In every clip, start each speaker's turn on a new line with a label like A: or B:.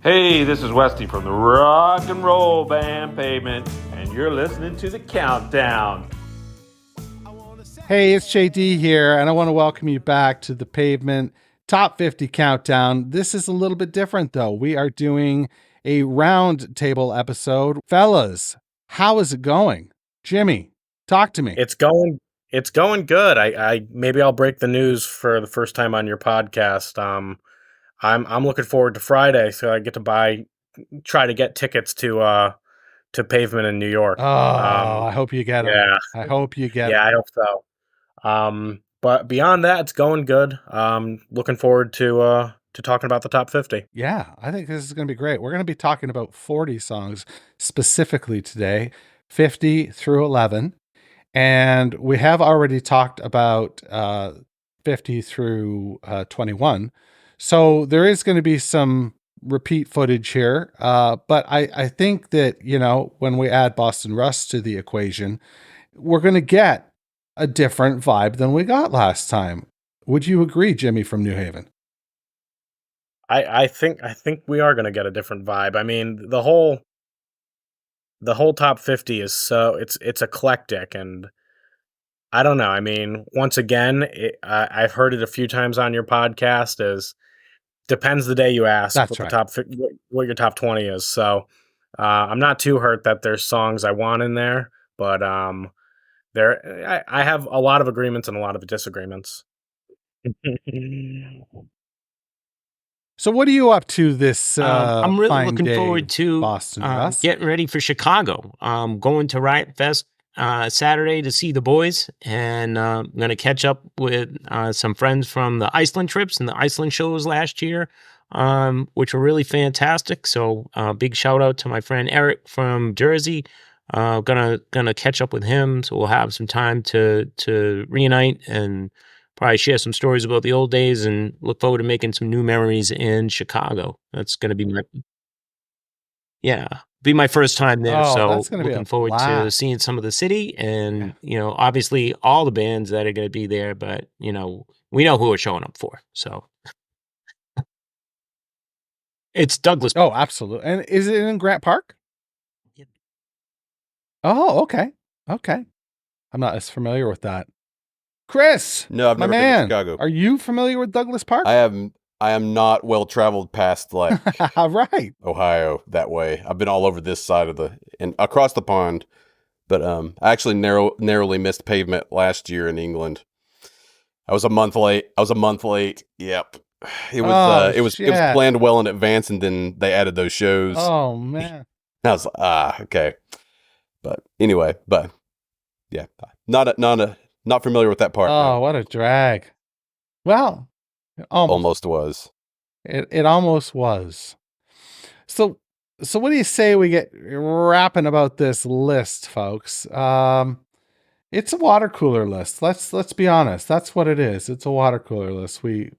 A: Hey, this is Westy from the rock and roll band Pavement, and you're listening to The Countdown.
B: Hey, it's JD here, and I want to welcome you back to the Pavement Top 50 Countdown. This is a little bit different, though. We are doing a round table episode. Fellas, how is it going? Jimmy, talk to me.
C: It's going good. I maybe I'll break the news for the first time on your podcast. I'm looking forward to Friday, so I get to try to get tickets to Pavement in New York.
B: I hope you get them.
C: Yeah.
B: I hope you get them.
C: Yeah, I hope so. But beyond that, it's going good. Looking forward to talking about the top 50.
B: Yeah, I think this is going to be great. We're going to be talking about 40 songs specifically today, 50 through 11. And we have already talked about 50 through 21. So there is going to be some repeat footage here. But I think that, when we add Boston Rust to the equation, we're going to get a different vibe than we got last time. Would you agree, Jimmy from New Haven?
C: I think we are going to get a different vibe. I mean, the whole top 50 is it's eclectic, and I don't know. I mean, once again, I've heard it a few times on your podcast. Depends the day you ask.
B: That's right.
C: What your top 20 is. So I'm not too hurt that there's songs I want in there, but I have a lot of agreements and a lot of disagreements.
B: So what are you up to this
D: I'm really looking
B: day,
D: forward to
B: Boston Rust?
D: getting ready for Chicago. Going to Riot Fest Saturday to see the boys, and I'm going to catch up with some friends from the Iceland trips and the Iceland shows last year, which were really fantastic. So big shout out to my friend Eric from Jersey. Gonna catch up with him, so we'll have some time to reunite and probably share some stories about the old days, and look forward to making some new memories in Chicago. That's going to be my first time there.
B: Oh,
D: So
B: that's gonna be
D: looking
B: a
D: forward to
B: blast.
D: seeing some of the city, and obviously all the bands that are going to be there. But we know who we're showing up for. So it's Douglas.
B: Oh, absolutely. And is it in Grant Park?
D: Yep.
B: Oh, okay. Okay. I'm not as familiar with that. Chris,
E: No, I've
B: my
E: never been
B: man,
E: to Chicago.
B: are you familiar with Douglas Park?
E: I am not well traveled past like
B: Right.
E: Ohio that way. I've been all over this side and across the pond, but I actually narrowly missed Pavement last year in England. I was a month late. Yep. It was it was planned well in advance, and then they added those shows.
B: Oh man.
E: I was like, okay. But anyway, yeah, not familiar with that part.
B: Oh, what a drag. Well,
E: almost was.
B: It almost was. So what do you say we get rapping about this list, folks? It's a water cooler list. Let's be honest. That's what it is. It's a water cooler list. We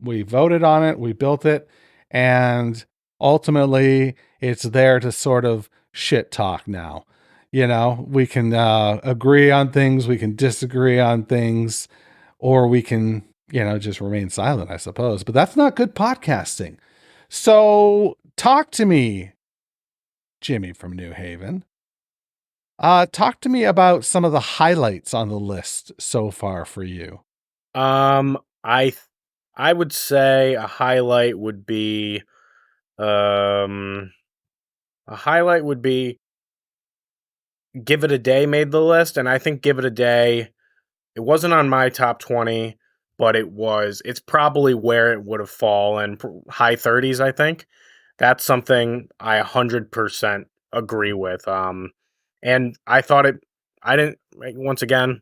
B: voted on it, we built it, and ultimately it's there to sort of shit talk now. We can agree on things, we can disagree on things, or we can, just remain silent, I suppose. But that's not good podcasting. So talk to me, Jimmy from New Haven. Talk to me about some of the highlights on the list so far for you.
C: I would say a highlight would be Give It a Day made the list, and I think Give It a Day, it wasn't on my top 20, but it's probably where it would have fallen, high 30s, I think. That's something I 100% agree with. And I thought once again,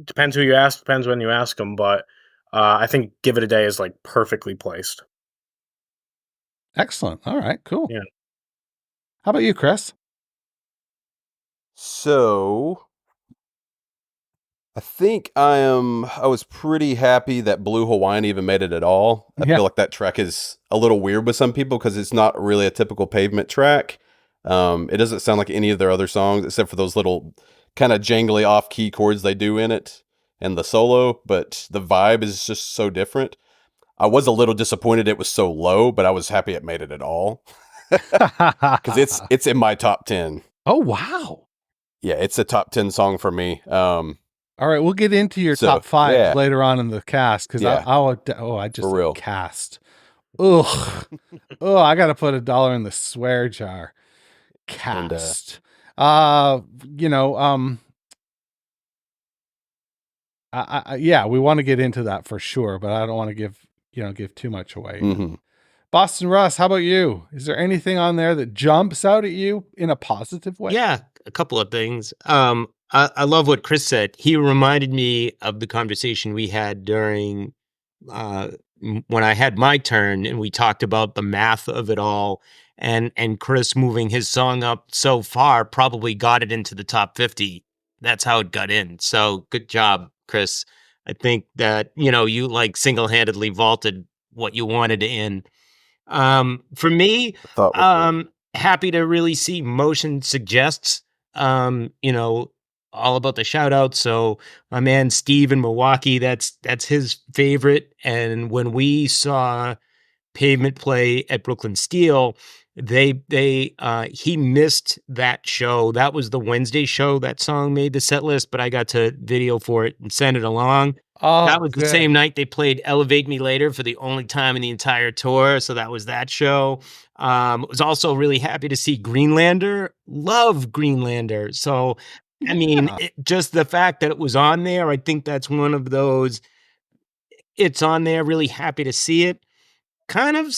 C: depends who you ask, depends when you ask them, but I think Give It a Day is like perfectly placed.
B: Excellent. All right, cool.
C: Yeah.
B: How about you, Chris?
E: So I think I was pretty happy that Blue Hawaiian even made it at all. I feel like that track is a little weird with some people because it's not really a typical Pavement track. It doesn't sound like any of their other songs except for those little kind of jangly off-key chords they do in it and the solo, but the vibe is just so different. I was a little disappointed it was so low, but I was happy it made it at all. Because it's in my top 10.
B: Oh, wow.
E: Yeah, it's a top 10 song for me.
B: All right, we'll get into your
E: So,
B: top 5
E: yeah.
B: later on in the cast, because
E: Yeah.
B: I just
E: For
B: said
E: real.
B: cast. Ugh. Oh, I gotta put $1 in the swear jar. Cast. Yeah, we want to get into that for sure, but I don't want to give too much away.
E: Mhm.
B: Boston Russ, how about you? Is there anything on there that jumps out at you in a positive way?
D: Yeah, a couple of things. I love what Chris said. He reminded me of the conversation we had during when I had my turn, and we talked about the math of it all. And Chris moving his song up so far probably got it into the top 50. That's how it got in. So good job, Chris. I think that you like single-handedly vaulted what you wanted in. For me,
E: I thought was good.
D: happy to really see Motion Suggests, all about the shout out. So my man Steve in Milwaukee, that's his favorite. And when we saw Pavement play at Brooklyn Steel, he missed that show. That was the Wednesday show. That song made the set list, but I got to video for it and send it along.
B: Oh,
D: That was the
B: good.
D: same night they played Elevate Me Later for the only time in the entire tour. So that was that show. Was also really happy to see Greenlander. Love Greenlander. So, I mean,
B: Yeah.
D: just the fact that it was on there, I think that's one of those, it's on there, really happy to see it. Kind of,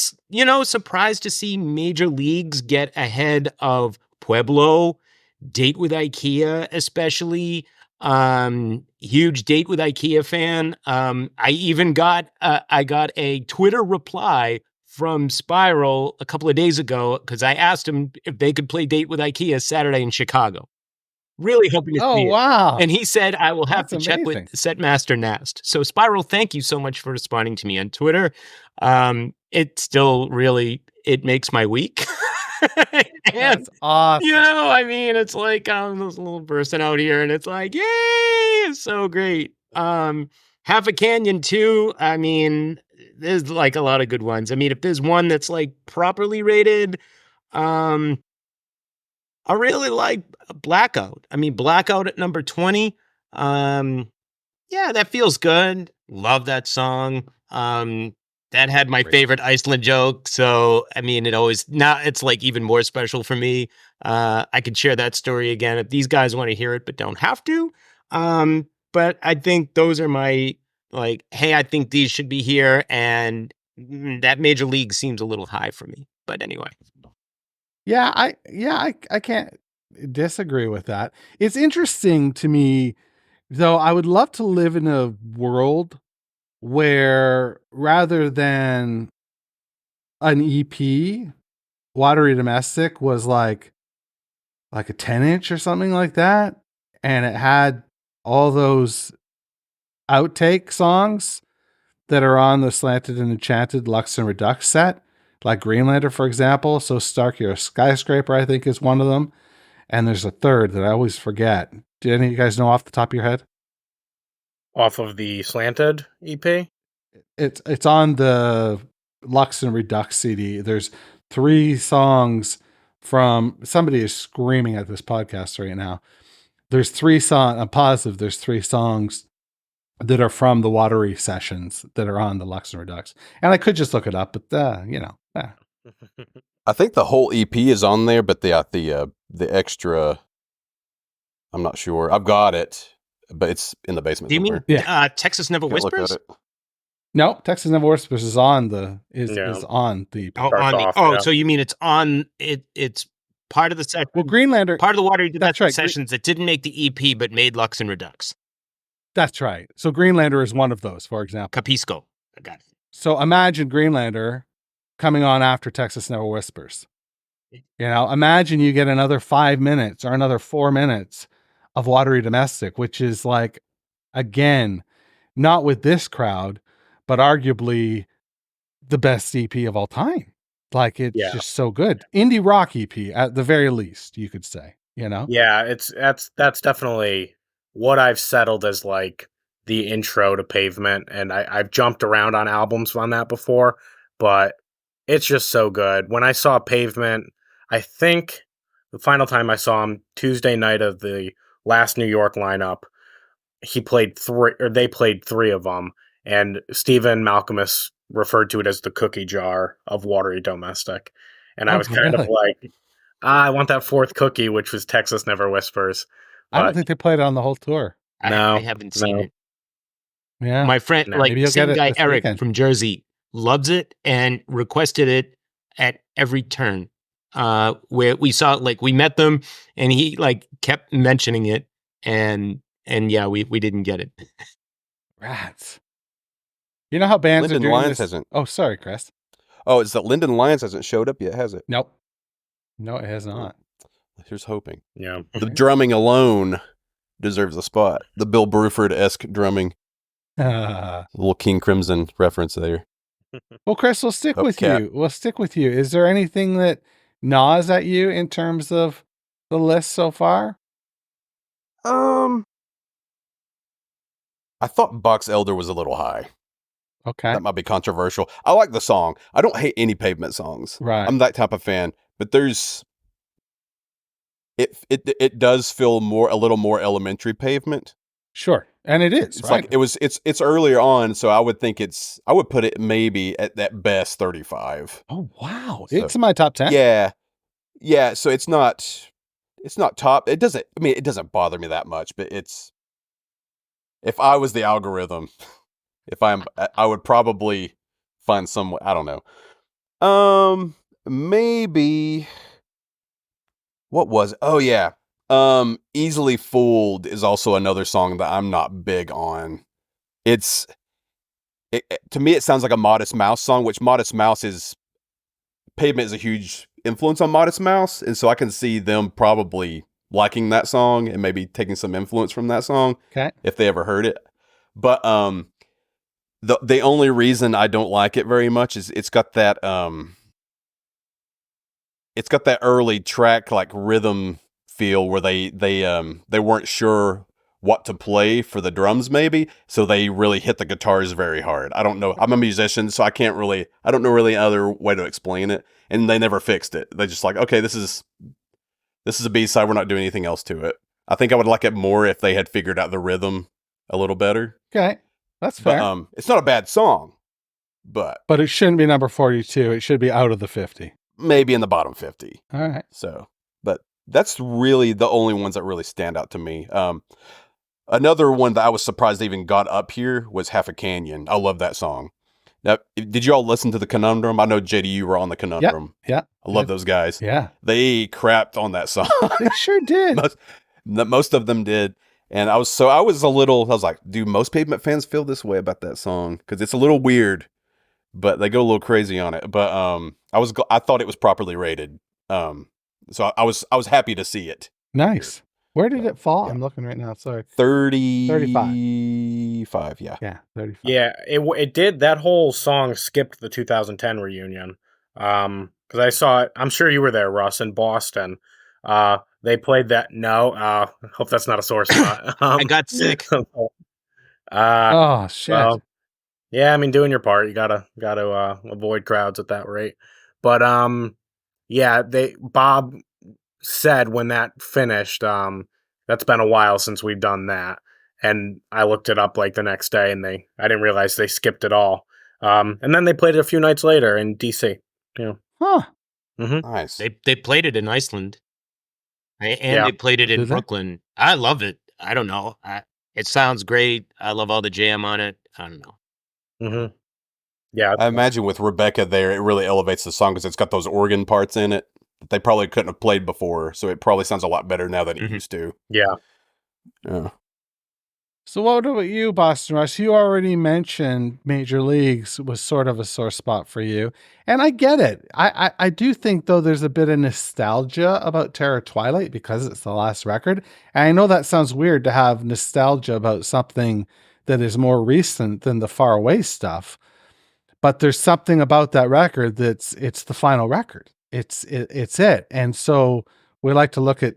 D: surprised to see Major Leagues get ahead of Pueblo, Date with IKEA, especially. Huge Date with IKEA fan. I even got a Twitter reply from Spiral a couple of days ago because I asked him if they could play Date with IKEA Saturday in Chicago. Really hoping to
B: Oh,
D: see it.
B: wow.
D: And he said, I will have
B: That's
D: to check with
B: amazing.
D: Setmaster Nast. So Spiral, thank you so much for responding to me on Twitter. It still really, it makes my week. And,
B: That's awesome.
D: it's like I'm this little person out here and it's like, yay, it's so great. Half a Canyon too. I mean, there's like a lot of good ones. I mean, if there's one that's like properly rated, I really like Blackout. I mean, Blackout at number 20. Yeah, that feels good. Love that song. That had my favorite Iceland joke. So, I mean, it's like even more special for me. I could share that story again if these guys want to hear it, but don't have to. But I think those are my, like, hey, I think these should be here. And that Major League seems a little high for me. But anyway.
B: Yeah, I can't disagree with that. It's interesting to me, though. I would love to live in a world where rather than an EP, Watery Domestic was like a 10-inch or something like that, and it had all those outtake songs that are on the Slanted and Enchanted Lux and Redux set, like Greenlander, for example. So Stark, You're a Skyscraper, I think, is one of them. And there's a third that I always forget. Do any of you guys know off the top of your head?
C: Off of the Slanted EP?
B: It's on the Lux and Redux CD. There's 3 songs from, somebody is screaming at this podcast right now. There's 3 songs, I'm positive there's 3 songs that are from the Watery sessions that are on the Lux and Redux. And I could just look it up, but
E: I think the whole EP is on there, but the extra, I'm not sure. I've got it, but it's in the basement.
D: Do you
E: somewhere.
D: mean Texas Never
E: Can't look at
D: Whispers?
E: it.
B: No, Texas Never Whispers is on the is on the
C: Starts
D: so you mean it's on it? It's part of the section.
B: Well, Greenlander,
D: part of the Watery
B: that's right.
D: sessions that didn't make the EP but made Lux and Redux.
B: That's right. So Greenlander is one of those, for example.
D: Capisco. I got it.
B: So imagine Greenlander coming on after Texas Never Whispers. Imagine you get another 5 minutes or another 4 minutes of Watery Domestic, which is like, again, not with this crowd, but arguably the best EP of all time. Like, it's just so good. Indie rock EP at the very least, you could say,
C: Yeah, that's definitely what I've settled as like the intro to Pavement, and I've jumped around on albums on that before, but it's just so good. When I saw Pavement, I think the final time I saw him, Tuesday night of the last New York lineup, they played 3 of them, and Stephen Malcolmus referred to it as the cookie jar of Watery Domestic. And I was kind of like, I want that 4th cookie, which was Texas Never Whispers.
B: I don't think they played it on the whole tour.
C: No,
D: I haven't seen it.
B: Yeah.
D: My friend,
C: No.
D: like
B: Maybe you'll
D: same
B: get it
D: guy
B: this
D: Eric
B: weekend.
D: from Jersey, loves it and requested it at every turn. Where we saw, like, we met them and he like kept mentioning it, and yeah, we didn't get it.
B: Rats. You know how bands
E: Lyndon
B: are doing
E: Lyons
B: this?
E: hasn't.
B: Oh, sorry, Chris.
E: Oh, it's that Lyndon Lyons hasn't showed up yet, has it?
B: Nope. No, it has not.
E: Here's hoping.
C: Yeah.
E: The drumming alone deserves a spot. The Bill Bruford-esque drumming.
B: Well,
E: Little King Crimson reference there.
B: Chris, we'll stick with
E: Cap.
B: you. We'll stick with you. Is there anything that gnaws at you in terms of the list so far?
E: I thought Box Elder was a little high.
B: Okay.
E: That might be controversial. I like the song. I don't hate any Pavement songs.
B: Right.
E: I'm that type of fan. But there's it does feel a little more elementary Pavement.
B: Sure. And it is,
E: It's
B: right?
E: like it's earlier on, so I would put it maybe at that best 35.
B: Oh, wow.
E: So,
B: It's in my top 10.
E: Yeah. Yeah, so it's not top. It doesn't bother me that much, but if I was the algorithm, I would probably find some, I don't know. Maybe what was it? Oh yeah. Easily Fooled is also another song that I'm not big on. To me it sounds like a Modest Mouse song, which Pavement is a huge influence on Modest Mouse, and so I can see them probably liking that song and maybe taking some influence from that song.
B: Okay.
E: If they ever heard it. But the only reason I don't like it very much is it's got that early track like rhythm feel where they weren't sure what to play for the drums maybe, so they really hit the guitars very hard. I don't know. I'm a musician, so I don't know really other way to explain it, and they never fixed it. They just like, okay, this is a B-side, we're not doing anything else to it. I think I would like it more if they had figured out the rhythm a little better.
B: Okay. That's fair.
E: But it's not a bad song, but
B: it shouldn't be number 42. It should be out of the 50.
E: maybe in the bottom 50.
B: All right.
E: So, but that's really the only ones that really stand out to me. Another one that I was surprised even got up here was Half a Canyon. I love that song. Now, did you all listen to the Conundrum? I know, JD, you were on the Conundrum.
B: Yeah.
E: I love those guys.
B: Yeah.
E: They crapped on that song.
B: They sure did.
E: Most of them did. And I was like, do most Pavement fans feel this way about that song? Because it's a little weird, but they go a little crazy on it. But I thought it was properly rated. So I was happy to see it.
B: Nice. Where did it fall?
E: Yeah.
B: I'm looking right now. Sorry.
E: 35. Yeah.
B: Yeah. 35.
C: Yeah, it did. That whole song skipped the 2010 reunion. Because I saw it. I'm sure you were there, Russ, in Boston. They played that. No, hope that's not a sore spot.
D: I got sick.
B: Oh shit.
C: Well, yeah, I mean, doing your part, you gotta avoid crowds at that rate. But yeah, Bob said when that finished, that's been a while since we've done that, and I looked it up like the next day, and I didn't realize they skipped it all. And then they played it a few nights later in DC. Yeah.
B: Huh.
C: Mm-hmm.
E: Nice.
D: They played it in Iceland, and
C: Yeah.
D: they played it
B: Did
D: in
B: they?
D: Brooklyn. I love it. I don't know. It sounds great. I love all the jam on it. I don't know.
C: Mm-hmm. Yeah.
E: I imagine with Rebecca there, it really elevates the song because it's got those organ parts in it that they probably couldn't have played before. So it probably sounds a lot better now than it
D: Mhm.
E: used to.
C: Yeah.
E: Yeah.
B: So what about you, Boston Russ? You already mentioned Major Leagues was sort of a sore spot for you. And I get it. I do think, though, there's a bit of nostalgia about Terror Twilight because it's the last record. And I know that sounds weird to have nostalgia about something that is more recent than the far away stuff. But there's something about that record it's the final record. It's it. And so we like to look at,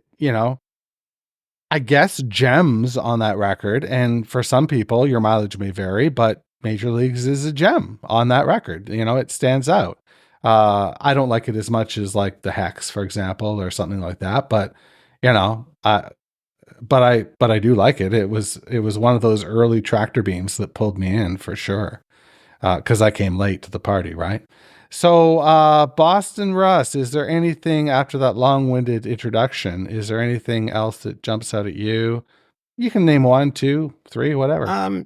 B: I guess, gems on that record. And for some people, your mileage may vary, but Major Leagues is a gem on that record. You know, it stands out. I don't like it as much as like the Hex, for example, or something like that. But you know, but I do like it. It was one of those early tractor beams that pulled me in for sure. Because I came late to the party, right? So, Boston Russ, is there anything after that long-winded introduction? Is there anything else that jumps out at you? You can name 1, 2, 3, whatever.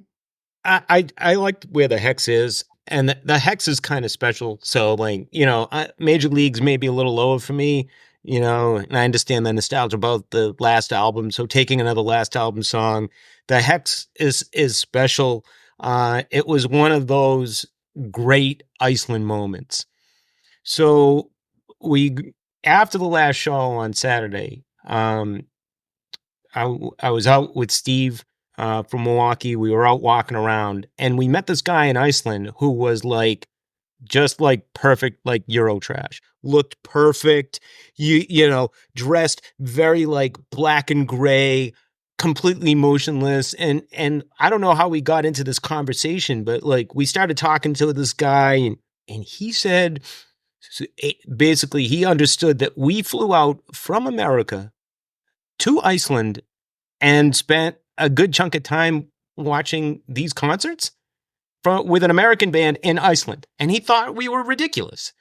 D: I like where the Hex is, and the Hex is kind of special. So, like, you know, Major Leagues may be a little lower for me, you know, and I understand the nostalgia about the last album. So, taking another last album song, the Hex is special. It was one of those great Iceland moments. So, after the last show on Saturday, I was out with Steve from Milwaukee. We were out walking around, and we met this guy in Iceland who was like, just like perfect, like Euro trash. Looked perfect, you know, dressed very like black and gray, completely motionless. And I don't know how we got into this conversation, but like we started talking to this guy, and he said, basically, he understood that we flew out from America to Iceland and spent a good chunk of time watching these concerts with an American band in Iceland. And he thought we were ridiculous.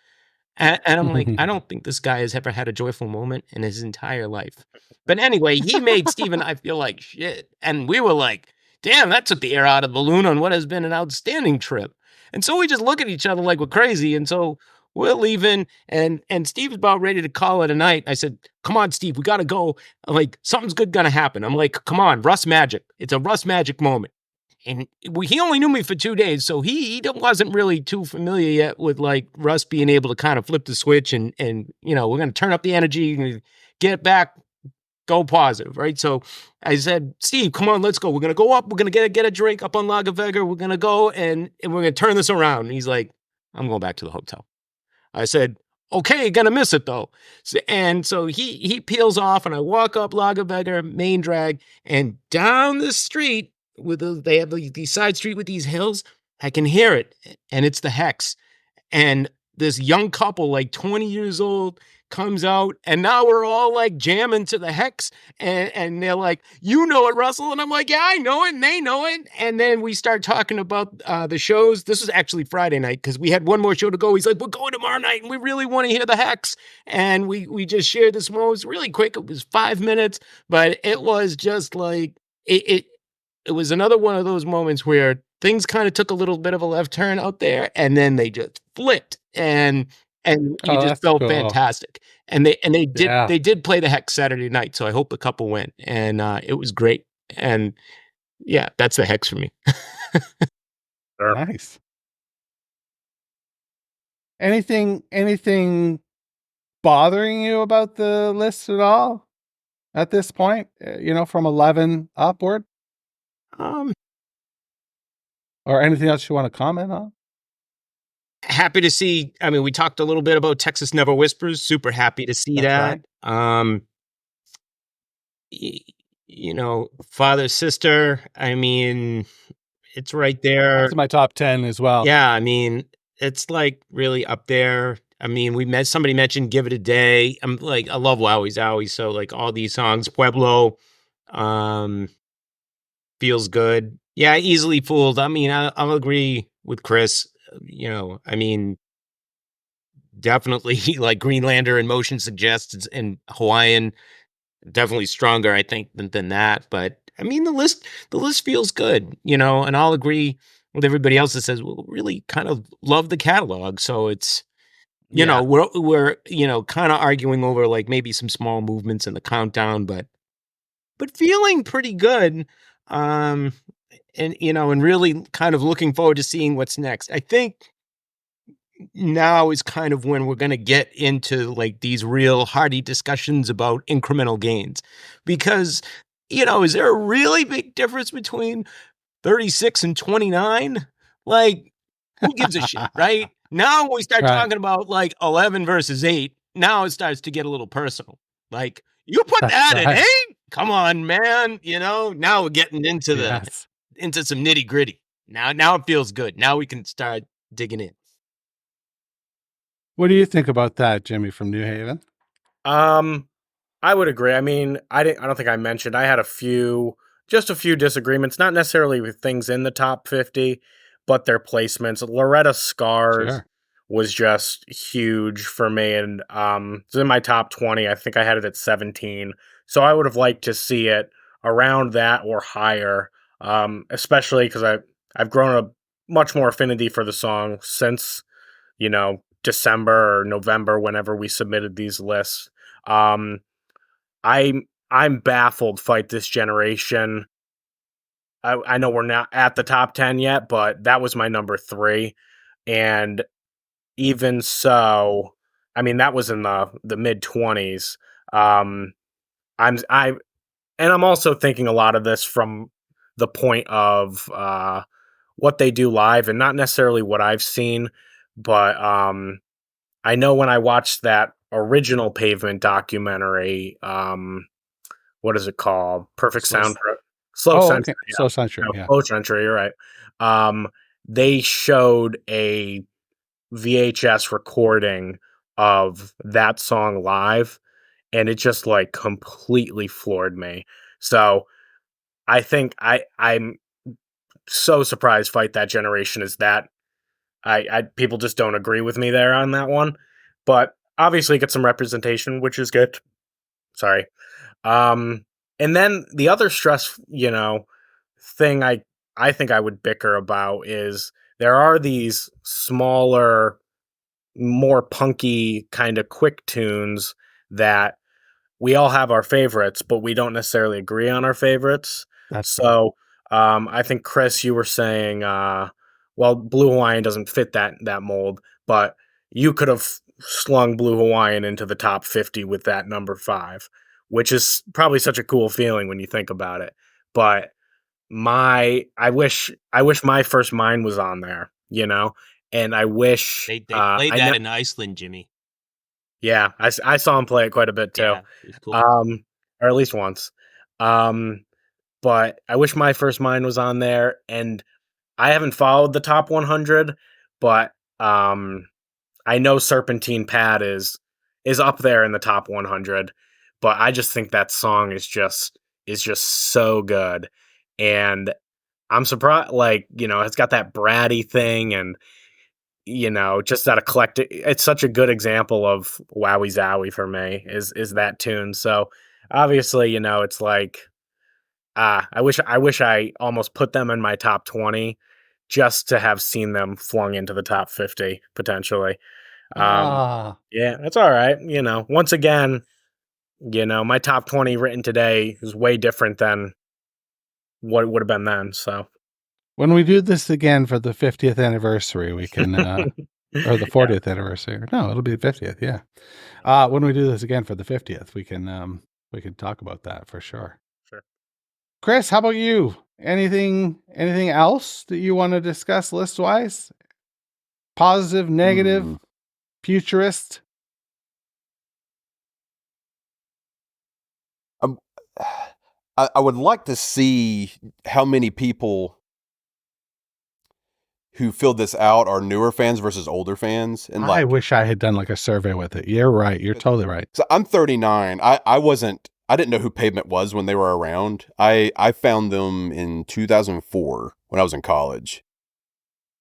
D: And I'm like, I don't think this guy has ever had a joyful moment in his entire life. But anyway, he made Steve and I feel like shit. And we were like, damn, that took the air out of the balloon on what has been an outstanding trip. And so we just look at each other like we're crazy. And so we're leaving, and Steve's about ready to call it a night. I said, come on, Steve, we got to go. Like, something's good going to happen. I'm like, come on, Russ Magic. It's a Russ Magic moment. And he only knew me for 2 days, so he wasn't really too familiar yet with like Russ being able to kind of flip the switch and you know, we're going to turn up the energy, get back, go positive, right? So I said, Steve, come on, let's go. We're going to go up. We're going to get a drink up on Lagervegger. We're going to go and we're going to turn this around. And he's like, I'm going back to the hotel. I said, okay, gonna miss it though. And so he peels off, and I walk up Lagervegger main drag, and down the street they have these side street with these hills. I can hear it, and it's the Hex. And this young couple, like 20 years old, comes out, and now we're all like jamming to the Hex, and they're like, you know it, Russell. And I'm like, yeah, I know it, and they know it. And then we start talking about the shows. This was actually Friday night, because we had one more show to go. He's like, we're going tomorrow night, and we really want to hear the Hex. And we just shared this moment. It was really quick. It was 5 minutes, but it was just like, it was another one of those moments where things kind of took a little bit of a left turn out there, and then they just flipped, and you just felt cool. Fantastic. And they did play the Hex Saturday night, so I hope the couple went, and it was great. And yeah, that's the Hex for me.
B: Nice. Anything bothering you about the list at all at this point? You know, from 11 upward? Or anything else you want to comment on?
D: Happy to see. I mean, we talked a little bit about Texas Never Whispers. Super happy to see that. Right. You know, Father Sister. I mean, it's right there.
B: That's my top 10 as well.
D: Yeah, I mean, it's like really up there. I mean, somebody mentioned "Give It a Day." I'm like, I love Wowie Zowie. So like all these songs, Pueblo, feels good. Yeah, Easily Fooled. I mean, I'll agree with Chris. You know, I mean, definitely like Greenlander and Motion Suggests and Hawaiian, definitely stronger, I think, than that. But I mean, the list feels good, you know, and I'll agree with everybody else that says, well, really kind of love the catalog. So it's, you know, we're, you know, kind of arguing over like maybe some small movements in the countdown, but feeling pretty good. And, you know, and really kind of looking forward to seeing what's next. I think now is kind of when we're going to get into like these real hearty discussions about incremental gains, because, you know, is there a really big difference between 36 and 29? Like, who gives a shit, right? Now when we start talking about like 11 versus 8, now it starts to get a little personal. Like, you put that in 8? Come on, man. Now we're getting into
B: Yes.
D: into some nitty gritty. Now it feels good. Now we can start digging in.
B: What do you think about that, Jimmy from New Haven?
C: I would agree. I mean, I don't think I mentioned I had just a few disagreements, not necessarily with things in the top 50, but their placements. Loretta Scars
B: Sure.
C: was just huge for me, and it's in my top 20. I think I had it at 17, so I would have liked to see it around that or higher. Especially because I've grown a much more affinity for the song since December or November, whenever we submitted these lists. Um, I'm baffled. Fight This Generation. I know we're not at the top 10 yet, but that was my number 3, and even so, I mean that was in the mid 20s. Um, I'm also thinking a lot of this from the point of what they do live, and not necessarily what I've seen, but I know when I watched that original Pavement documentary, what is it called? Perfect Sound. Slow
B: Oh,
C: Century.
B: okay. So Century,
C: No,
B: yeah.
C: Slow Century, you're right. They showed a VHS recording of that song live, and it just like completely floored me. So I think I'm so surprised Fight That Generation is that. I people just don't agree with me there on that one, but obviously get some representation, which is good. Sorry. Um, and then the other stress, thing I think I would bicker about is there are these smaller, more punky kind of quick tunes that we all have our favorites, but we don't necessarily agree on our favorites.
B: That's
C: So I think Chris, you were saying, well, Blue Hawaiian doesn't fit that mold, but you could have slung Blue Hawaiian into the top 50 with that number 5, which is probably such a cool feeling when you think about it. But I wish My First Mine was on there, and I wish
D: They played
C: I
D: that
C: know.
D: in Iceland, Jimmy.
C: Yeah, I saw him play it quite a bit too.
D: Yeah, it was cool.
C: Or at least once. Um, but I wish My First Mine was on there, and I haven't followed the top 100, but I know Serpentine Pad is up there in the top 100, but I just think that song is just so good, and I'm surprised. Like it's got that bratty thing, and just that eclectic. It's such a good example of Wowie Zowie for me is that tune. So obviously, it's like I wish I almost put them in my top 20 just to have seen them flung into the top 50 potentially. Um,
B: ah.
C: yeah, that's all right. Once again, my top 20 written today is way different than what it would have been then. So
B: When we do this again for the 50th anniversary, we can or the 40th anniversary. No, it'll be the 50th, yeah. When we do this again for the 50th, we can talk about that for sure.
C: Sure.
B: Chris, how about you? Anything else that you want to discuss list-wise? Positive, negative, futurist?
E: I would like to see how many people who filled this out are newer fans versus older fans. And
B: I wish I had done like a survey with it. You're right. You're totally right.
E: So I'm 39. I didn't know who Pavement was when they were around. I found them in 2004 when I was in college.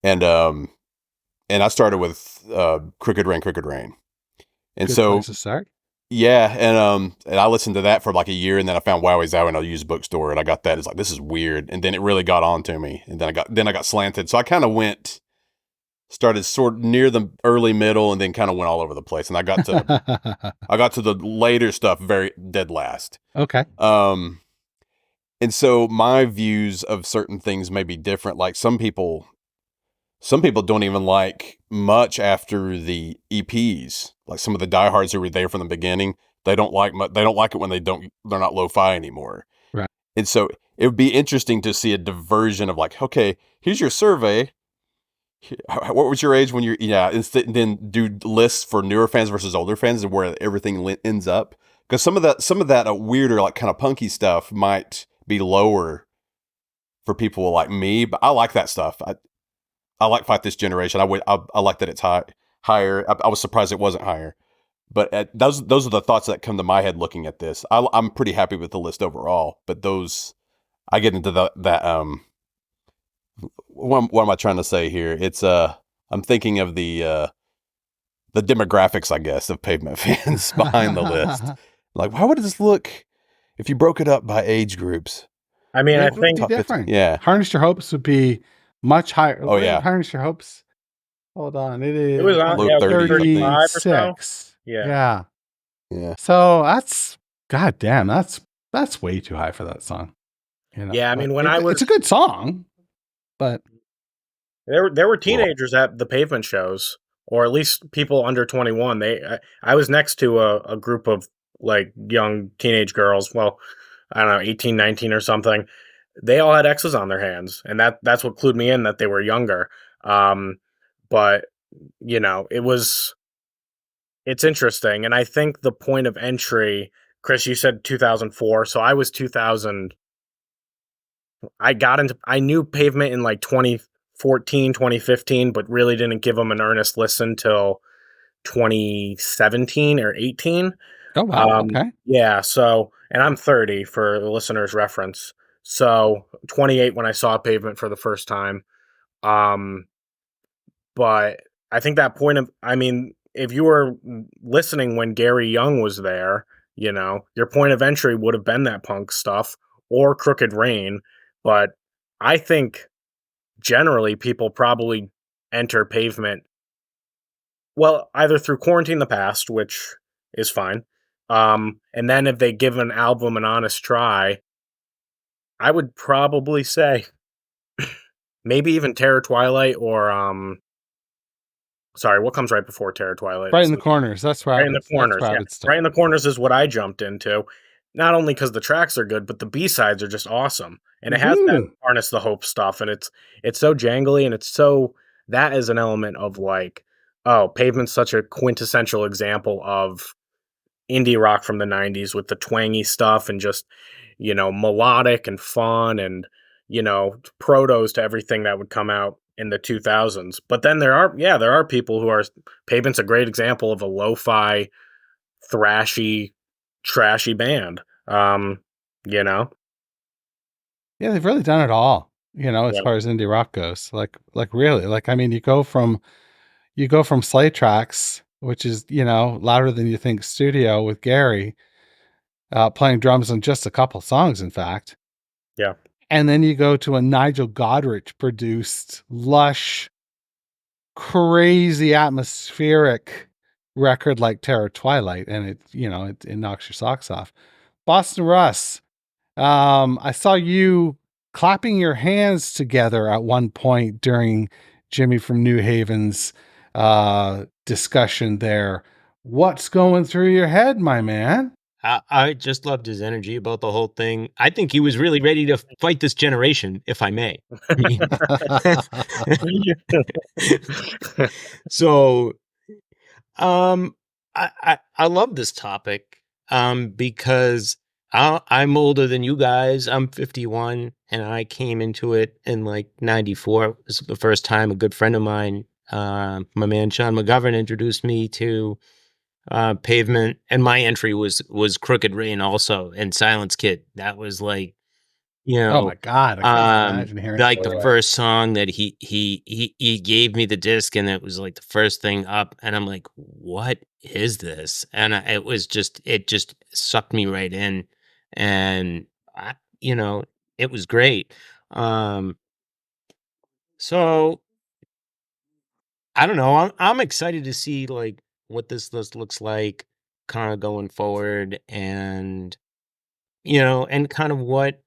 E: And I started with Crooked Rain. And
B: Good
E: so
B: place to start.
E: yeah, and I listened to that for like a year, and then I found Wowie Zowie in a used bookstore, and I got that. It's like, this is weird, and then it really got on to me, and then I got slanted. So I kind of started sort of near the early middle, and then kind of went all over the place, and I got to the later stuff very dead last.
B: Okay.
E: And so my views of certain things may be different. Like some people don't even like much after the EPs. Like some of the diehards who were there from the beginning, they don't like it when they're not lo-fi anymore.
B: Right.
E: And so it would be interesting to see a diversion of like, okay, here's your survey. What was your age when then do lists for newer fans versus older fans and where everything ends up. because some of that weirder, like kind of punky stuff might be lower for people like me, but I like that stuff. I like Fight This Generation. I like that it's higher. I was surprised it wasn't higher. But those are the thoughts that come to my head looking at this. I'm pretty happy with the list overall, but those I get into that. What am I trying to say here? It's I'm thinking of the demographics, I guess, of Pavement fans behind the list. Like, how would this look if you broke it up by age groups?
C: I mean, I
B: It would
C: think
B: be
E: top 50.
B: different.
E: Yeah.
B: Harness Your Hopes would be much higher.
E: Oh, yeah.
B: Harness Your Hopes. Hold on. It
C: was
B: is
C: on
E: Low 30s,
C: 35 or so.
B: 36.
C: Yeah.
E: Yeah.
B: So that's goddamn. That's way too high for that song.
C: Yeah, I mean,
B: but
C: when
B: it's a good song, but
C: there were teenagers at the Pavement shows, or at least people under 21. I was next to a group of like young teenage girls. Well, I don't know, 18, 19 or something. They all had X's on their hands, and that's what clued me in that they were younger. But it's interesting, and I think the point of entry, Chris, you said 2004, so I was 2000. I knew Pavement in like 2014, 2015, but really didn't give them an earnest listen till 2017 or 18.
B: oh wow, okay.
C: Yeah, so, and I'm 30 for the listener's reference. So 28 when I saw Pavement for the first time. But I think that point of, I mean, if you were listening when Gary Young was there, your point of entry would have been that punk stuff or Crooked Rain. But I think generally people probably enter Pavement, well, either through Quarantine the Past, which is fine. And then if they give an album an honest try, I would probably say maybe even Terror Twilight or sorry, what comes right before Terror Twilight?
B: Right in the corners. That's where
C: Right in the corners.
B: I
C: Yeah.
B: would start.
C: Right in the corners is what I jumped into. Not only because the tracks are good, but the B-sides are just awesome. And it has that Harness the Hope stuff, and it's so jangly, and that is an element of like, oh, Pavement's such a quintessential example of indie rock from the 90s with the twangy stuff and just, melodic and fun and, protos to everything that would come out in the 2000s. But then there are people who are, Pavement's a great example of a lo-fi, thrashy, trashy band.
B: Yeah, they've really done it all, as
C: Yeah.
B: far as indie rock goes. Like really. Like, I mean, you go from Sleigh Tracks, which is, Louder Than You Think studio with Gary, playing drums on just a couple songs, in fact.
C: Yeah.
B: And then you go to a Nigel Godrich produced, lush, crazy atmospheric record like Terror Twilight, and it knocks your socks off. Boston Russ, I saw you clapping your hands together at one point during Jimmy from New Haven's discussion there. What's going through your head, my man?
D: I just loved his energy about the whole thing. I think he was really ready to fight this generation, if I may. So, I love this topic, because I'm older than you guys. I'm 51, and I came into it in like 94. This was the first time a good friend of mine, my man Sean McGovern, introduced me to Pavement, and my entry was Crooked Rain also, and Silence Kid. That was like,
B: oh my God, I can't imagine hearing
D: like
B: that.
D: the first song that he gave me the disc, and it was like the first thing up, and I'm like, what is this? And it just sucked me right in, and it was great. So I don't know. I'm excited to see like what this list looks like kind of going forward, and and kind of what's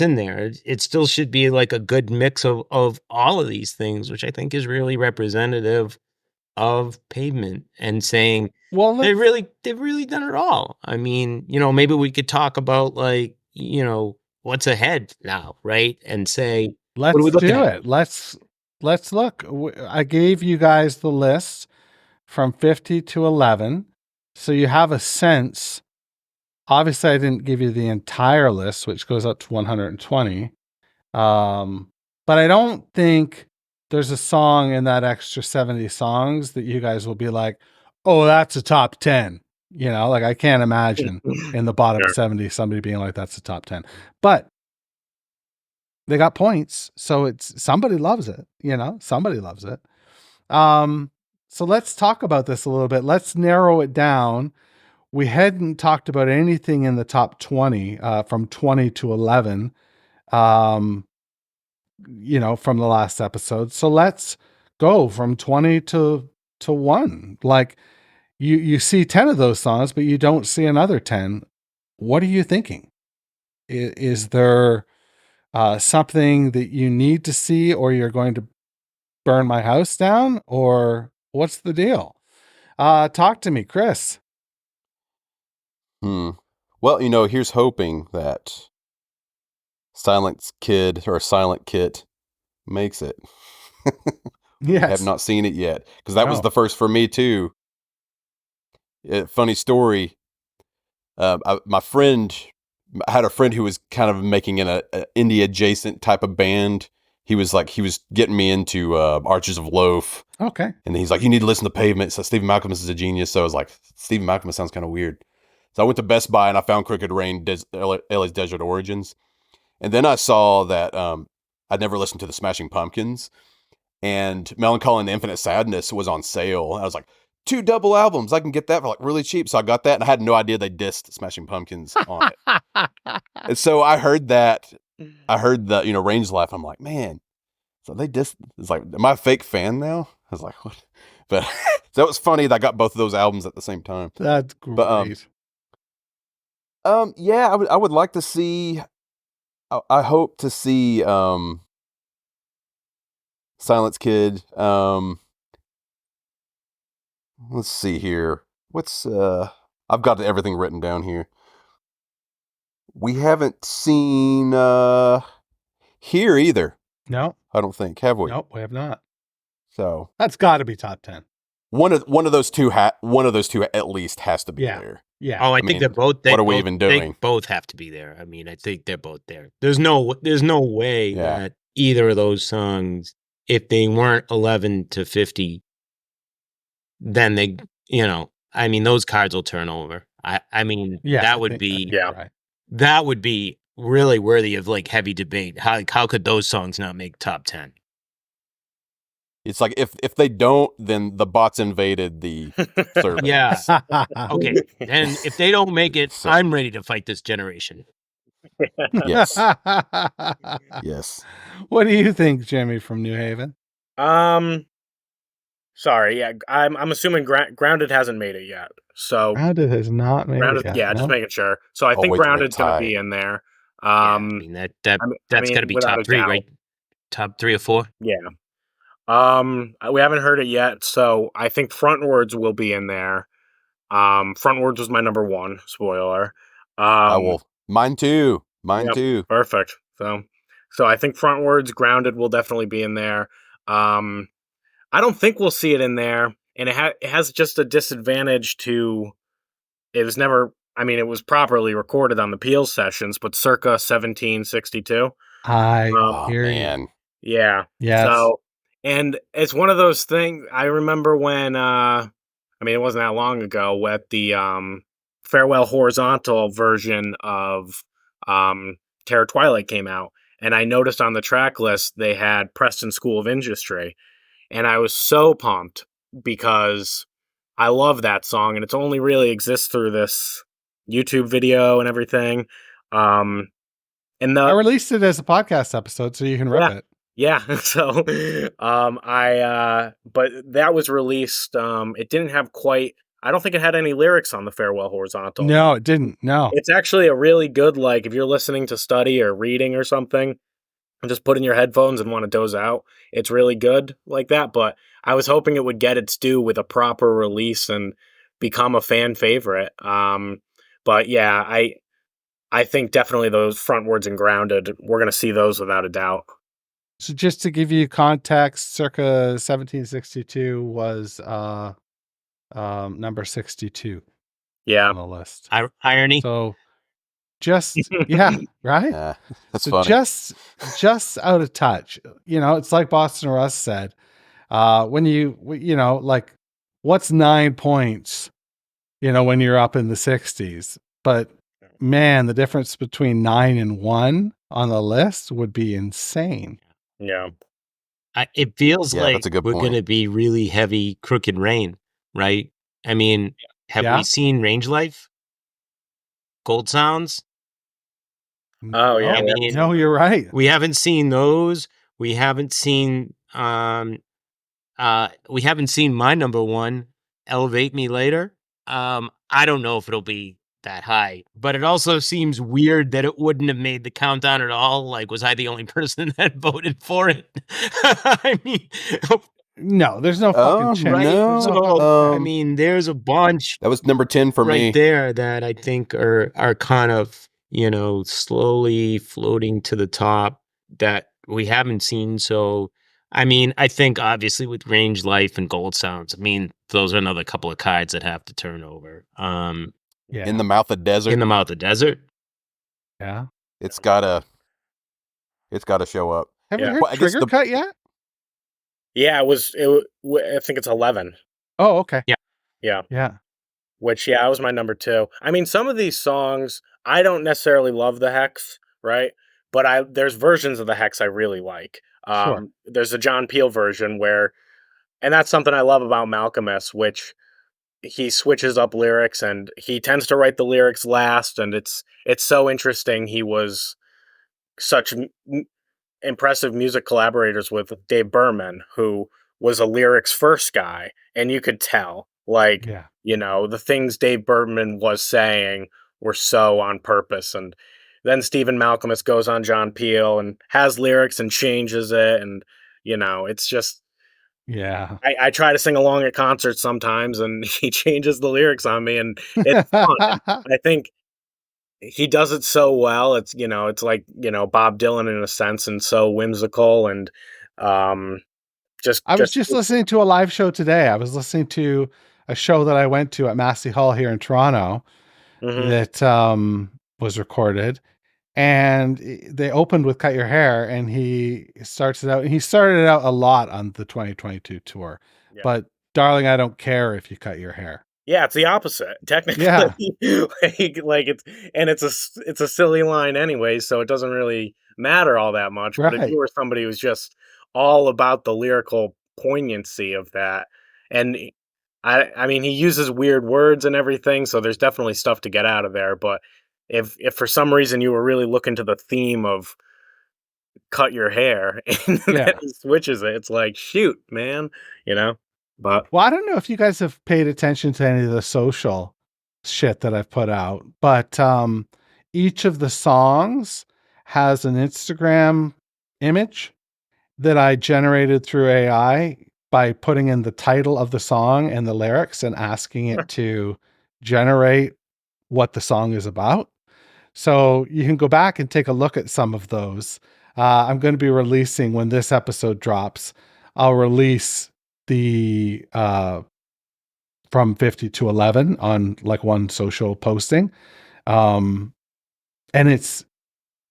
D: in there. It still should be like a good mix of all of these things, which I think is really representative of Pavement, and saying,
B: well,
D: they've really done it all. I mean, maybe we could talk about like, what's ahead now, right? And say,
B: let's do it. Let's look. I gave you guys the list from 50 to 11. So you have a sense. Obviously, I didn't give you the entire list, which goes up to 120. But I don't think there's a song in that extra 70 songs that you guys will be like, oh, that's a top 10. You know, like I can't imagine in the bottom
C: Sure.
B: 70 somebody being like, that's a top 10. But they got points. So it's somebody loves it, you know, somebody loves it. So let's talk about this a little bit. Let's narrow it down. We hadn't talked about anything in the top 20, from 20 to 11. You know, from the last episode. So let's go from 20 to 1. Like you see 10 of those songs, but you don't see another 10. What are you thinking? Is there something that you need to see, or you're going to burn my house down, or what's the deal? Talk to me, Chris.
E: Well, you know, here's hoping that Silent Kid or Silent Kit makes it.
B: Yes.
E: I have not seen it yet, because that was
B: No.
E: the first for me too. Funny story. My friend, I had a friend who was kind of making an indie adjacent type of band. He was getting me into Archers of Loaf.
B: Okay.
E: And he's like, you need to listen to Pavement. So Stephen Malcolm is a genius. So I was like, Stephen Malcolm sounds kind of weird. So I went to Best Buy and I found Crooked Rain, LA's Desert Origins. And then I saw that I'd never listened to the Smashing Pumpkins, and Melancholy and the Infinite Sadness was on sale. I was like, 2 double albums, I can get that for like really cheap. So I got that, and I had no idea they dissed Smashing Pumpkins on it. And so I heard the, you know, Range Life. I'm like, man, so they dissed. It's like, am I a fake fan now? I was like, what? But so it was funny that I got both of those albums at the same time.
B: That's great.
E: But, yeah, I would like to see. I hope to see Silence Kid. Let's see here. I've got everything written down here. We haven't seen Here either.
B: No,
E: I don't think, have we?
B: nope, we have not.
E: So
B: That's got to be top 10.
E: one of those two at least has to be
B: Yeah.
E: there.
B: Yeah.
D: Oh, I think
E: mean,
D: they're both.
E: what are we even
D: They
E: doing?
D: both have to be there. I mean, I think they're both there. There's no way
E: Yeah.
D: that either of those songs, if they weren't 11 to 50, then they, you know, I mean, those cards will turn over. I mean,
B: Yeah.
D: that
B: I
D: would
B: think
D: be,
B: you're right.
D: that would be really worthy of like heavy debate. How could those songs not make top 10?
E: It's like if they don't, then the bots invaded the server.
D: Yeah. Okay. And if they don't make it,
E: So-
D: I'm ready to fight this generation.
E: Yes. Yes.
B: What do you think, Jimmy from New Haven?
C: Sorry, yeah, I'm assuming Grounded hasn't made it yet. So
B: Grounded has not made
C: Grounded,
B: it yet.
C: yeah, just
B: no?
C: making sure. So I
E: I'll
C: think
E: wait till they
C: Grounded's going to
E: tie.
C: be in there.
D: Yeah, I mean, that's got to be
C: without
D: top
C: a
D: 3,
C: doubt.
D: right? Top 3 or 4.
C: Yeah. We haven't heard it yet, so I think Frontwards will be in there. Frontwards was my number 1, spoiler.
E: I will. Mine too.
C: Yep.
E: Too.
C: Perfect. So I think Frontwards, Grounded will definitely be in there. I don't think we'll see it in there, and it has just a disadvantage to. It was never. I mean, it was properly recorded on the Peel sessions, but circa 1762.
B: I
E: Oh
B: hear you.
E: man.
C: Yeah.
B: Yes.
C: So, and it's one of those things. I remember when. I mean, it wasn't that long ago with the Farewell Horizontal version of Terror Twilight came out, and I noticed on the track list they had Preston School of Industry, and I was so pumped because I love that song, and it's only really exists through this YouTube video and everything. And
B: I released it as a podcast episode, so you can rip it.
C: Yeah, so but that was released. It didn't have quite. I don't think it had any lyrics on the Farewell Horizontal.
B: No, it didn't. No.
C: It's actually a really good, like, if you're listening to study or reading or something, and just put in your headphones and want to doze out, it's really good like that. But I was hoping it would get its due with a proper release and become a fan favorite. But yeah, I think definitely those Frontwards and Grounded, we're going to see those without a doubt.
B: So just to give you context, circa 1762 was number 62.
C: Yeah.
B: on the list.
D: Irony.
B: So just yeah, right.
E: That's
B: So
E: funny.
B: just out of touch. It's like Boston Russ said. When like, what's 9 points? When you're up in the 60s, but man, the difference between 9 and 1 on the list would be insane.
C: Yeah.
D: It feels
E: Yeah,
D: like
E: that's a good
D: we're
E: point.
D: going to be really heavy Crooked Rain, right? I mean, have
B: Yeah.
D: we seen Range Life? Gold Sounds?
C: Oh, yeah.
D: I
B: No,
D: mean,
B: no, you're right.
D: we haven't seen those. We haven't seen my number one, Elevate Me Later. I don't know if it'll be that high, but it also seems weird that it wouldn't have made the countdown at all. Like, was I the only person that voted for it? I mean,
B: No, there's no fucking chance.
D: right.
E: No,
D: So, I mean, there's a bunch
E: that was number 10 for
D: right
E: me.
D: there that I think are kind of, slowly floating to the top that we haven't seen. So, I mean, I think obviously with Range Life and Gold Sounds, I mean, those are another couple of cards that have to turn over.
B: Yeah.
E: In the Mouth of Desert.
D: In the Mouth of Desert.
B: Yeah.
E: It's gotta show up.
B: Have
C: Yeah.
B: you heard
E: Well, I guess
B: Trigger Cut yet?
C: Yeah, I think it's 11.
B: Oh, okay.
C: Yeah.
B: Yeah.
C: Which, yeah, was my number 2. I mean, some of these songs, I don't necessarily love the Hex, right? But there's versions of the Hex I really like.
B: Sure.
C: There's a John Peel version and that's something I love about Malcolmus, which he switches up lyrics and he tends to write the lyrics last, and it's so interesting. He was such impressive music collaborators with Dave Berman, who was a lyrics first guy, and you could tell, like,
B: Yeah.
C: the things Dave Berman was saying were so on purpose. And then Stephen Malcolmus goes on John Peel and has lyrics and changes it, and it's just
B: Yeah.
C: I try to sing along at concerts sometimes, and he changes the lyrics on me, and it's fun. And I think he does it so well. It's like, Bob Dylan in a sense, and so whimsical, and
B: I was just listening to a live show today. I was listening to a show that I went to at Massey Hall here in Toronto that was recorded, and they opened with Cut Your Hair, and he started it out a lot on the 2022 tour.
C: Yeah.
B: But darling, I don't care if you cut your hair.
C: Yeah, it's the opposite, technically.
B: Yeah.
C: It's a silly line anyway, so it doesn't really matter all that much. But if
B: Right.
C: you were somebody who's just all about the lyrical poignancy of that, and I mean, he uses weird words and everything, so there's definitely stuff to get out of there. But if for some reason you were really looking to the theme of cut your hair and then he switches it, it's like, shoot, man, But
B: Well, I don't know if you guys have paid attention to any of the social shit that I've put out, but each of the songs has an Instagram image that I generated through AI by putting in the title of the song and the lyrics and asking it to generate what the song is about. So you can go back and take a look at some of those. I'm going to be releasing, when this episode drops, I'll release the from 50 to 11 on like one social posting. And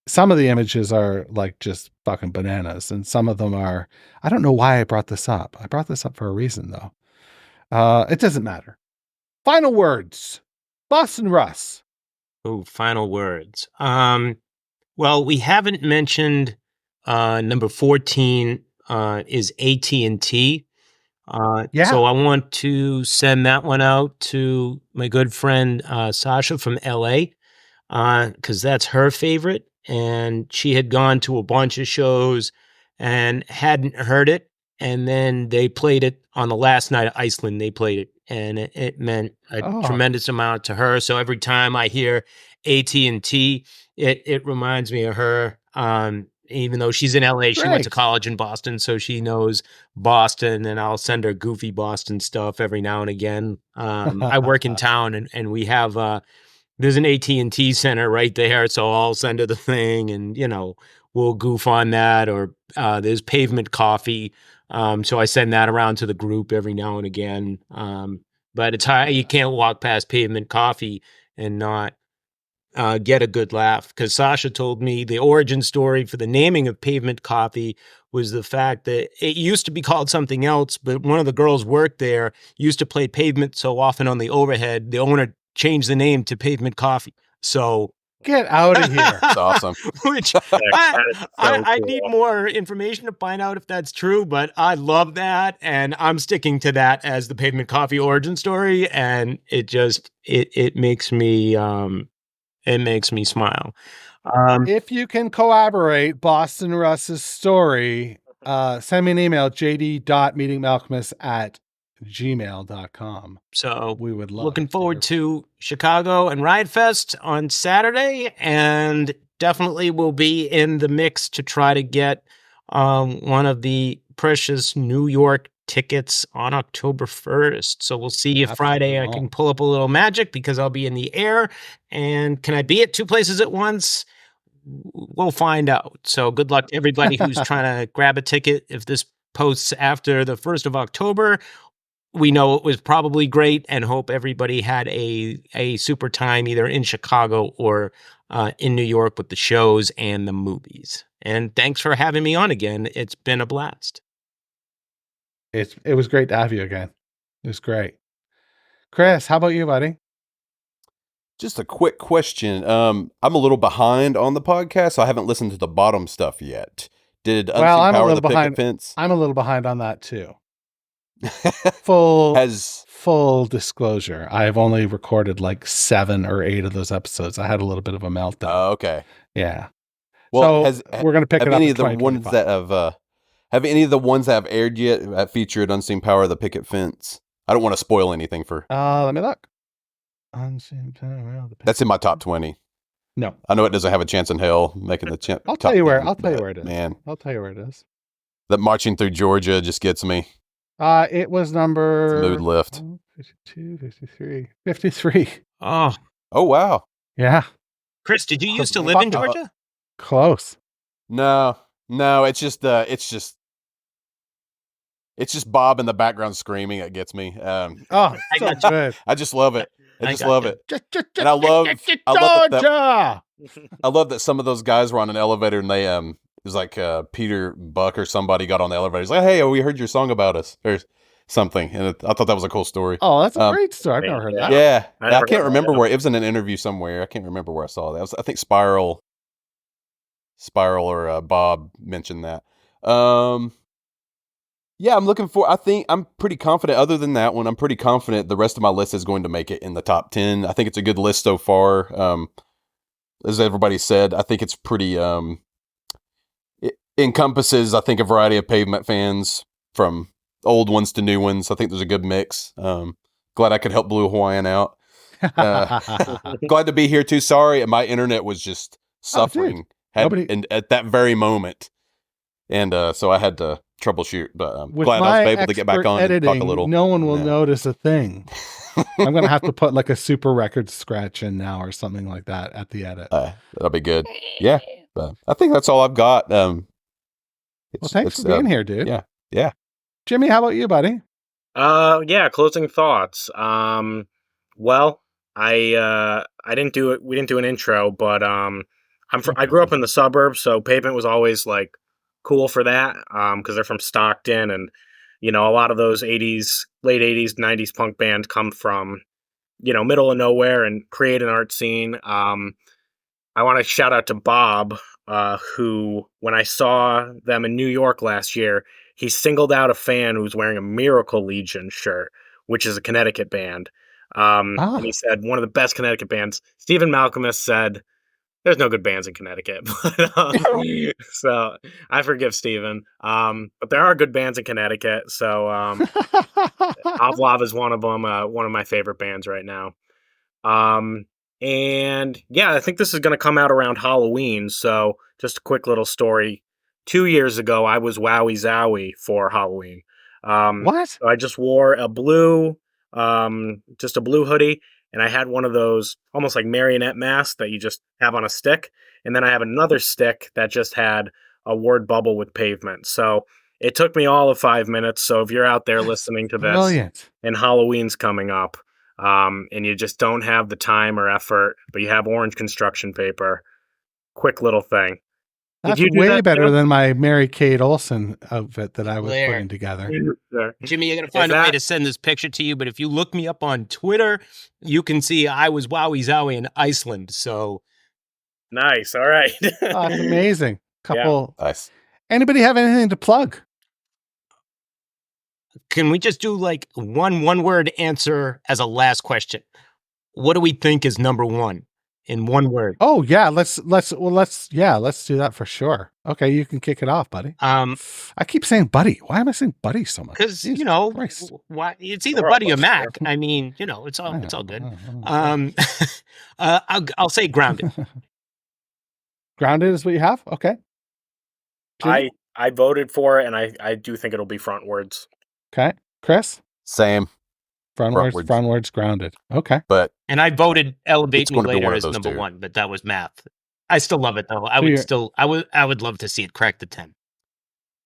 B: some of the images are like just fucking bananas, and some of them are, I don't know why I brought this up. I brought this up for a reason though. It doesn't matter. Final words. Boston Russ.
D: Oh, final words. Well, we haven't mentioned number 14 is AT&T. So I want to send that one out to my good friend Sasha from LA, because that's her favorite, and she had gone to a bunch of shows and hadn't heard it, and then they played it on the last night of Iceland. They played it, and it meant a tremendous amount to her. So every time I hear AT&T, it reminds me of her. Even though she's in LA, she went to college in Boston, so she knows Boston, and I'll send her goofy Boston stuff every now and again. I work in town, and we have there's an AT&T center right there, so I'll send her the thing, and we'll goof on that. Or there's Pavement Coffee, so I send that around to the group every now and again. but it's high. You can't walk past Pavement Coffee and not get a good laugh, because Sasha told me the origin story for the naming of Pavement Coffee was the fact that it used to be called something else, but one of the girls worked there used to play pavement so often on the overhead, the owner changed the name to Pavement Coffee. So
B: Get out of here.
E: That's awesome.
D: which
C: That is so
D: I
C: cool.
D: need more information to find out if that's true, but I love that, and I'm sticking to that as the Pavement Coffee origin story, and it just it makes me smile.
B: If you can corroborate Boston Russ's story, send me an email, jd.meetingmalcolmus@gmail.com.
D: So
B: We would love
D: looking
B: to
D: forward
B: hear-
D: to Chicago and Riot Fest on Saturday, and definitely will be in the mix to try to get one of the precious New York tickets on October 1st. So we'll see if
B: That's
D: Friday I
B: cool.
D: can pull up a little magic, because I'll be in the air. And can I be at two places at once? We'll find out. So good luck to everybody who's trying to grab a ticket. If this posts after the 1st of October, we know it was probably great, and hope everybody had a super time either in Chicago or in New York with the shows and the movies. And thanks for having me on again. It's been a blast.
B: It was great to have you again. It was great. Chris, how about you, buddy?
E: Just a quick question. I'm a little behind on the podcast, so I haven't listened to the bottom stuff yet. Did Unseen
B: Well, I'm a
E: Power
B: little
E: the
B: behind.
E: Picket Fence?
B: I'm a little behind on that too. Full disclosure, I've only recorded like 7 or 8 of those episodes. I had a little bit of a meltdown.
E: Oh, okay.
B: Yeah.
E: Well,
B: so we're gonna pick
E: have
B: it up
E: any
B: in
E: of the ones
B: 2025.
E: that have any of the ones that have aired yet featured Unseen Power of the Picket Fence? I don't want to spoil anything for.
B: Let me look. Unseen Power of the
E: That's in my top 20.
B: No,
E: I know it doesn't have a chance in hell making the champ.
B: I'll tell you where. I'll tell you where it is.
E: Man,
B: I'll tell you where it is.
E: that marching through Georgia just gets me.
B: It was number
E: It's a mood lift.
B: 52, 53, 53.
D: Oh,
E: Oh wow.
B: Yeah,
D: Chris, did you used to live in Georgia?
B: close.
E: No, it's just Bob in the background screaming. It gets me.
B: Oh,
D: I
B: so
D: got you.
B: good.
E: I just love it. I
D: I
E: just
D: got
E: love
D: you.
E: it. And I love that
B: Georgia.
E: I love that some of those guys were on an elevator and they it was like Peter Buck or somebody got on the elevator. He's like, "Hey, we heard your song about us," or something, and I thought that was a cool story.
B: Oh, that's a great story. I've never heard that.
E: Yeah,
C: I
E: I
C: never
E: can't
C: heard
E: remember
C: that.
E: where it was in an interview somewhere. I can't remember where I saw that. I think Spiral or Bob mentioned that. Yeah, I think I'm pretty confident. Other than that one, I'm pretty confident the rest of my list is going to make it in the top 10. I think it's a good list so far. As everybody said, I think it's pretty. It encompasses, I think, a variety of Pavement fans from old ones to new ones. I think there's a good mix. Glad I could help Blue Hawaiian out. Glad to be here too. Sorry, my internet was just suffering at that very moment, and so I had to troubleshoot. But I'm
B: With
E: glad I was able to get back
B: expert
E: on
B: editing,
E: and talk a little.
B: no one will notice a thing. I'm gonna have to put like a super record scratch in now or something like that at the edit.
E: That'll be good. Yeah, but I think that's all I've got.
B: Well, thanks for being here, dude.
E: Yeah.
B: Jimmy, how about you, buddy?
C: Yeah, closing thoughts. Well, I didn't do it. We didn't do an intro, but I grew up in the suburbs, so Pavement was always like cool for that. Because they're from Stockton, and a lot of those late '80s, '90s punk bands come from middle of nowhere and create an art scene. I want to shout out to Bob, who, when I saw them in New York last year, he singled out a fan who was wearing a Miracle Legion shirt, which is a Connecticut band. And he said, one of the best Connecticut bands. Stephen Malcolmus said, there's no good bands in Connecticut. So I forgive Stephen. But there are good bands in Connecticut. So Avlov is one of them, one of my favorite bands right now. And yeah, I think this is going to come out around Halloween. So just a quick little story. 2 years ago, I was Wowie Zowie for Halloween.
B: What?
C: So I just wore a blue hoodie, and I had one of those almost like marionette masks that you just have on a stick. And then I have another stick that just had a word bubble with Pavement. So It took me all of 5 minutes. So if you're out there listening to this
B: Brilliant.
C: and Halloween's coming up, and you just don't have the time or effort, but you have orange construction paper, quick little thing.
B: That's
C: you do
B: way
C: that
B: better
C: too?
B: than my Mary Kate Olsen outfit that I was
D: Blair.
B: putting together.
C: Sure.
D: Jimmy, you're going to find a way to send this picture to you, but if you look me up on Twitter, you can see I was Wowie Zowie in Iceland. So
C: Nice. All right.
B: Oh, that's amazing. Couple.
E: Nice.
B: Anybody have anything to plug?
D: can we just do like one word answer as a last question? What do we think is number one in one word?
B: Oh yeah, let's do that for sure. Okay, you can kick it off, buddy. I keep saying buddy. Why am I saying buddy so much?
D: Because
B: Jesus
D: you know,
B: Christ.
D: why it's either
C: We're all
D: Buddy or
C: close,
D: Mac. I mean, you know, it's all good.
B: I
D: I'll say grounded.
B: Grounded is what you have. Okay. Jimmy?
C: I voted for it, and I do think it'll be frontwards.
B: Okay, Chris.
E: Same.
B: Frontwards, grounded. Okay.
E: But
D: And I voted Elevate
E: It's
D: Me
E: gonna be
D: Later
E: one of
D: as
E: those
D: number
E: two.
D: one, but that was math. I still love it though. I would love to see it crack the 10.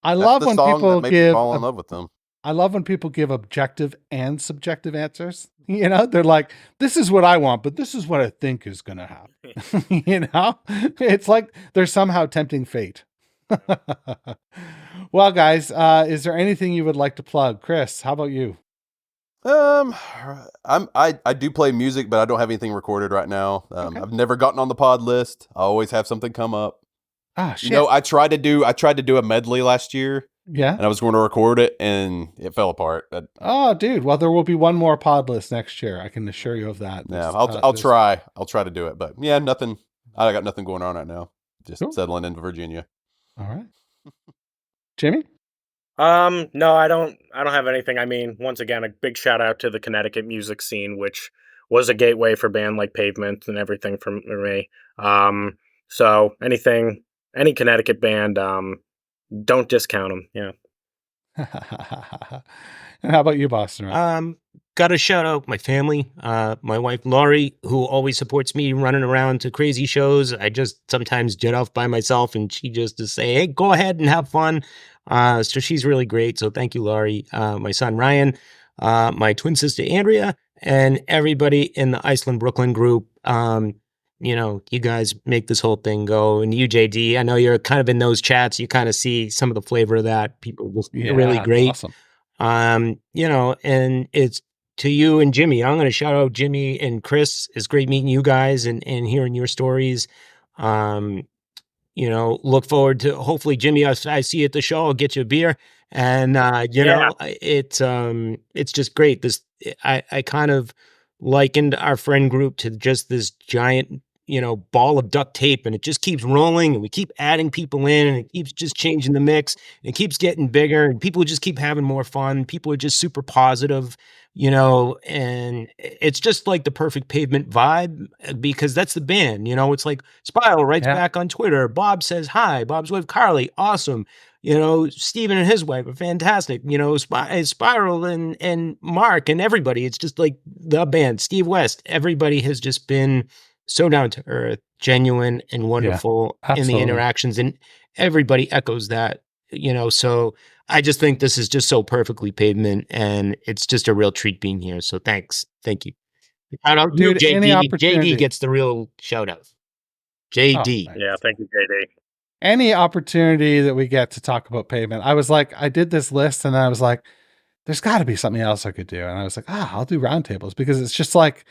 B: I
E: that's
B: love
E: the
B: when
E: song
B: people
E: that made me
B: give.
E: fall in love with them.
B: I love when people give objective and subjective answers. You know, they're like, "This is what I want, but this is what I think is going to happen." You know, it's like they're somehow tempting fate. Well, guys, is there anything you would like to plug, Chris? How about you?
E: I do play music, but I don't have anything recorded right now.
B: Okay.
E: I've never gotten on the pod list. I always have something come up.
B: Ah, shit.
E: You know, I tried to do a medley last year,
B: Yeah.
E: and I was going to record it, and it fell apart.
B: Oh, dude. Well, there will be one more pod list next year. I can assure you of that.
E: Yeah,
B: There's,
E: I'll try. I'll try to do it, but yeah, nothing. I got nothing going on right now. Just
B: Cool.
E: settling in Virginia.
B: All right. Jimmy?
C: No, I don't have anything. I mean, once again, a big shout out to the Connecticut music scene, which was a gateway for band like Pavement and everything for me. So any Connecticut band, don't discount them. Yeah.
B: And how about you, Boston?
D: Got to shout out my family, my wife Laurie, who always supports me running around to crazy shows. I just sometimes jet off by myself, and she just to say, "Hey, go ahead and have fun." So she's really great. So thank you, Laurie. My son Ryan, my twin sister Andrea, and everybody in the Iceland Brooklyn group. You know, you guys make this whole thing go. And you, JD, I know you're kind of in those chats. You kind of see some of the flavor of that. People just really great.
B: Awesome.
D: You know, and it's to you and Jimmy. I'm going to shout out Jimmy and Chris. It's great meeting you guys and hearing your stories. You know, look forward to hopefully Jimmy, I see you at the show. I'll get you a beer. And, you know, it's just great. I kind of likened our friend group to just this giant, you know, ball of duct tape, and it just keeps rolling, and we keep adding people in, and it keeps just changing the mix, and it keeps getting bigger, and people just keep having more fun. People are just super positive, you know, and it's just like the perfect Pavement vibe, because that's the band, you know. It's like Spiral writes back on Twitter. Bob says hi. Bob's wife Carly, awesome. You know, Steven and his wife are fantastic. You know, Spiral and Mark and everybody. It's just like the band. Steve West. Everybody has just been so down to earth, genuine, and wonderful in the interactions, and everybody echoes that. You know, so I just think this is just so perfectly Pavement, and it's just a real treat being here. So thanks, thank you. Shout out, dude. JD gets the real shout out. JD.
B: Oh,
C: yeah, thank you, JD.
B: Any opportunity that we get to talk about Pavement, I was like, I did this list, and I was like, there's got to be something else I could do, and I was like, I'll do roundtables, because it's just like,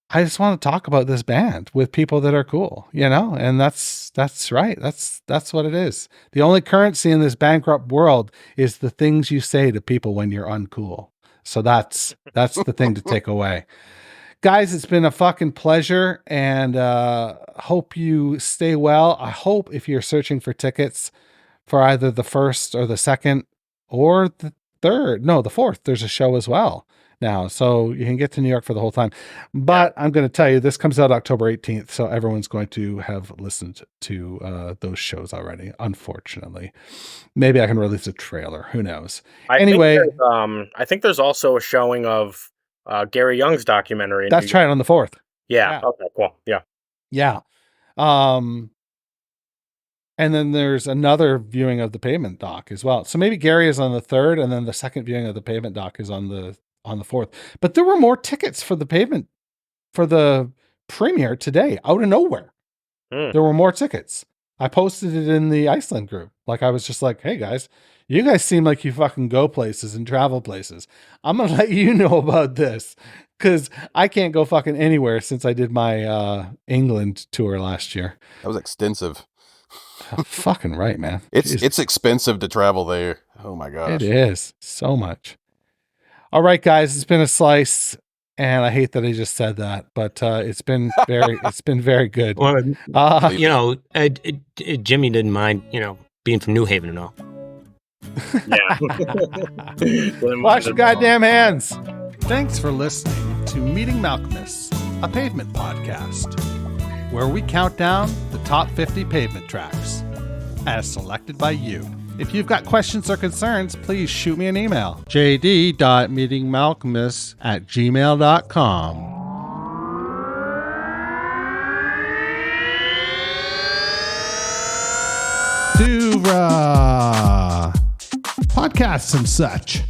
B: I just want to talk about this band with people that are cool, you know, and that's right. That's what it is. The only currency in this bankrupt world is the things you say to people when you're uncool. So that's the thing to take away. Guys, it's been a fucking pleasure, and hope you stay well. I hope if you're searching for tickets for either the first or the second or the fourth, there's a show as well now, so you can get to New York for the whole time. But I'm going to tell you, this comes out October 18th, so everyone's going to have listened to those shows already, unfortunately. Maybe I can release a trailer, who knows. I
C: think there's also a showing of Gary Young's documentary.
B: That's right, on the 4th.
C: Yeah. Okay, cool. Yeah.
B: And then there's another viewing of the pavement dock as well. So maybe Gary is on the 3rd, and then the second viewing of the pavement dock is on the 4th. But there were more tickets for the premiere today out of nowhere. There were more tickets. I posted it in the Iceland group. Like, I was just like, hey guys, you guys seem like you fucking go places and travel places. I'm going to let you know about this because I can't go fucking anywhere since I did my England tour last year.
E: That was extensive.
B: Fucking right, man.
E: It's expensive to travel there. Oh my gosh.
B: It is so much. All right, guys, it's been a slice, and I hate that I just said that, but it's been very good.
D: Well, Jimmy didn't mind, being from New Haven and all.
C: Yeah.
B: Wash your goddamn hands. Thanks for listening to Meeting Malcolmus, a pavement podcast, where we count down the top 50 pavement tracks as selected by you. If you've got questions or concerns, please shoot me an email. jd.meetingmalcolmus@gmail.com. To podcasts and such.